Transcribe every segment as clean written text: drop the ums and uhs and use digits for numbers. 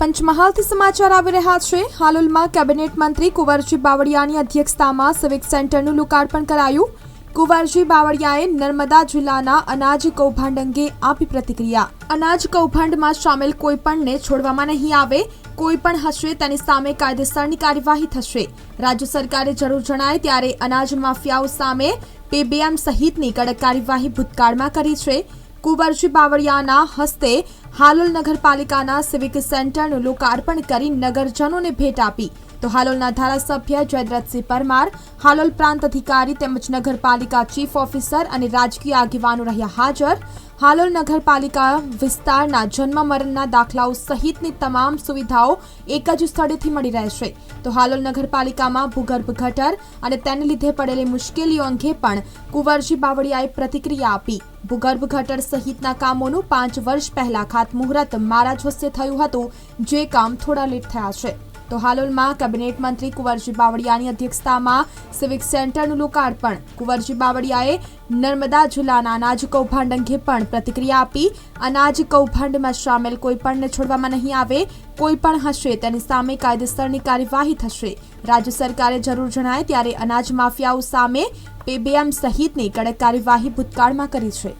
પંચમહાલથી સમાચાર આવી રહ્યા છે। હાલોલમાં કેબિનેટ મંત્રી કુંવરજી બાવળિયાની અધ્યક્ષતામાં સિવિક સેન્ટરનું લોકાર્પણ કરાયું। કુંવરજી બાવળિયાએ નર્મદા જિલ્લાના અનાજ કૌભાંડ અંગે આપી પ્રતિક્રિયા। અનાજ કૌભાંડમાં સામેલ કોઈપણને છોડવામાં નહીં આવે, કોઈપણ હશે તેની સામે કાયદેસરની કાર્યવાહી થશે। રાજ્ય સરકારે જરૂર જણાય ત્યારે અનાજ માફિયાઓ સામે PBM સહિતની કડક કાર્યવાહી ભૂતકાળમાં કરી છે। કુંવરજી બાવળિયાના હસ્તે હાલોલ નગરપાલિકાના સિવિક સેન્ટરનું લોકાર્પણ કરી નગરજનોને ભેટ આપી તો હાલોલના ધારાસભ્ય જયદ્રથસિંહ પરમાર, હાલોલ પ્રાંત અધિકારી તેમજ નગરપાલિકા ચીફ ઓફિસર અને રાજકીય આગેવાનો રહ્યા હાજર। હાલોલ નગરપાલિકા વિસ્તારના જન્મ મરણના દાખલાઓ સહિતની તમામ સુવિધાઓ એક જ સ્થળેથી મળી રહેશે તો હાલોલ નગરપાલિકામાં ભૂગર્ભ ગટર અને તેને લીધે પડેલી મુશ્કેલીઓ અંગે પણ કુંવરજી બાવળિયાએ પ્રતિક્રિયા આપી। ભૂગર્ભ ગટર સહિતના કામોનું 5 વર્ષ પહેલા ખાતમુહૂર્ત મારા જ હસ્તે થયું હતું, જે કામ થોડા લેટ થયા છે તો હાલોલમાં કેબિનેટ મંત્રી કુંવરજી બાવળિયાની અધ્યક્ષતામાં સિવિક સેન્ટરનું લોકાર્પણ। કુંવરજી બાવળિયાએ નર્મદા જિલ્લાના અનાજ કૌભાંડ અંગે પણ પ્રતિક્રિયા આપી। અનાજ કૌભાંડમાં સામેલ કોઈપણને છોડવામાં નહીં આવે, કોઈપણ હશે તેની સામે કાયદેસરની કાર્યવાહી થશે। રાજ્ય સરકારે જરૂર જણાય ત્યારે અનાજ માફિયાઓ સામે PBM સહિતની કડક કાર્યવાહી ભૂતકાળમાં કરી છે।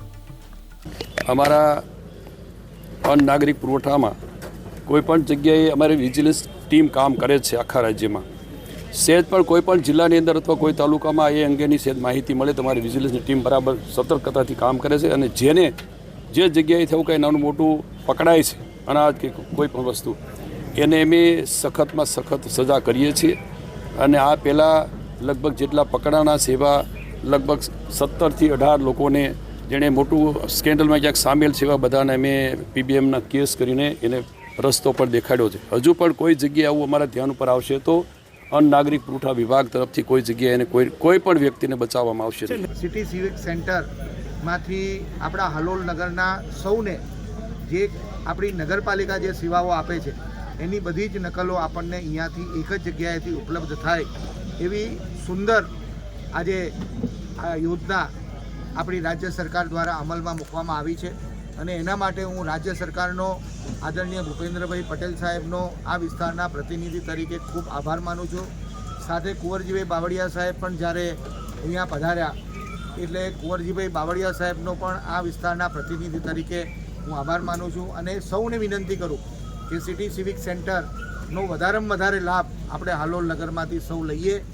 અમારા અન્ન નાગરિક પુરવઠામાં કોઈપણ જગ્યાએ અમારી વિજિલન્સ ટીમ કામ કરે છે આખા રાજ્યમાં। સહેજ પણ કોઈપણ જિલ્લાની અંદર અથવા કોઈ તાલુકામાં એ અંગેની સહેજ માહિતી મળે તો અમારી વિજિલન્સની ટીમ બરાબર સતર્કતાથી કામ કરે છે અને જેને જે જગ્યાએ થયું કંઈ નાનું મોટું પકડાય છે અનાજ કે કોઈ પણ વસ્તુ એને અમે સખતમાં સખત સજા કરીએ છીએ અને આ પહેલાં લગભગ જેટલા પકડાના છે એવા લગભગ 17 થી 18 લોકોને જેણે મોટું સ્કેન્ડલમાં ક્યાંક સામેલ છે એવા બધાને અમે PBMના કેસ કરીને એને રસ્તો પર દેખાડ્યો છે। હજુ પણ કોઈ જગ્યાએ આવું અમારા ધ્યાન ઉપર આવશે તો અન્ન નાગરિક પુરવઠા વિભાગ તરફથી કોઈ જગ્યાએ એને કોઈ પણ વ્યક્તિને બચાવવામાં આવશે। સિટી સિવિક સેન્ટરમાંથી આપણા હાલોલ નગરના સૌને જે આપણી નગરપાલિકા જે સેવાઓ આપે છે એની બધી જ નકલો આપણને અહીંયાથી એક જ જગ્યાએથી ઉપલબ્ધ થાય એવી સુંદર આજે આ યોજના આપણી રાજ્ય સરકાર દ્વારા અમલમાં મૂકવામાં આવી છે અને એના માટે હું રાજ્ય સરકારનો આદરણીય ભૂપેન્દ્રભાઈ પટેલ સાહેબનો આ વિસ્તારના પ્રતિનિધિ તરીકે ખૂબ આભાર માનું છું। સાથે કુંવરજીભાઈ બાવળિયા સાહેબ પણ જ્યારે અહીંયા પધાર્યા એટલે કુંવરજીભાઈ બાવળિયા સાહેબનો પણ આ વિસ્તારના પ્રતિનિધિ તરીકે હું આભાર માનું છું અને સૌને વિનંતી કરું કે સિટી સિવિક સેન્ટરનો વધારેમાં વધારે લાભ આપણે હાલોલ નગરમાંથી સૌ લઈએ।